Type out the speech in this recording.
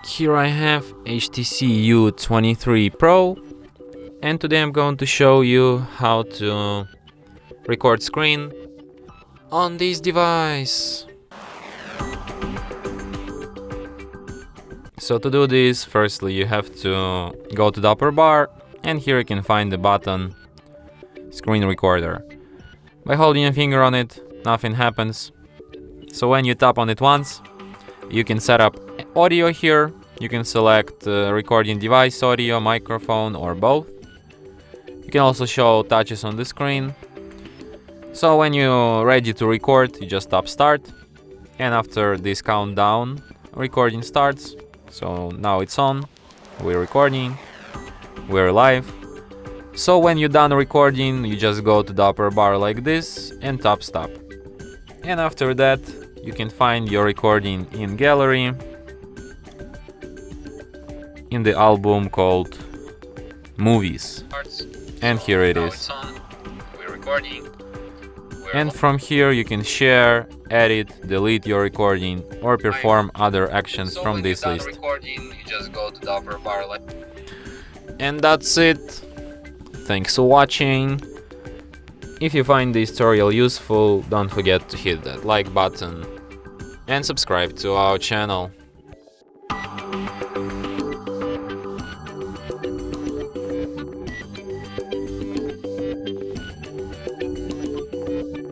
Here I have HTC U23 Pro, and today I'm going to show you how to record screen on this device. So to do this, firstly you have to go to the upper bar, and here you can find the button Screen Recorder. By holding a finger on it, nothing happens. So when you tap on it once, you can set up audio here. You can select recording device audio, microphone, or both. You can also show touches on the screen. So when you're ready to record, you just tap start, and after this countdown, recording starts. So now it's on, we're recording, we're live. So when you're done recording, you just go to the upper bar like this and tap stop. And after that, you can find your recording in gallery, in the album called Movies. And here it is. And from here you can share, edit, delete your recording, or perform other actions from this list. And that's it. Thanks for watching. If you find this tutorial useful, don't forget to hit that like button and subscribe to our channel.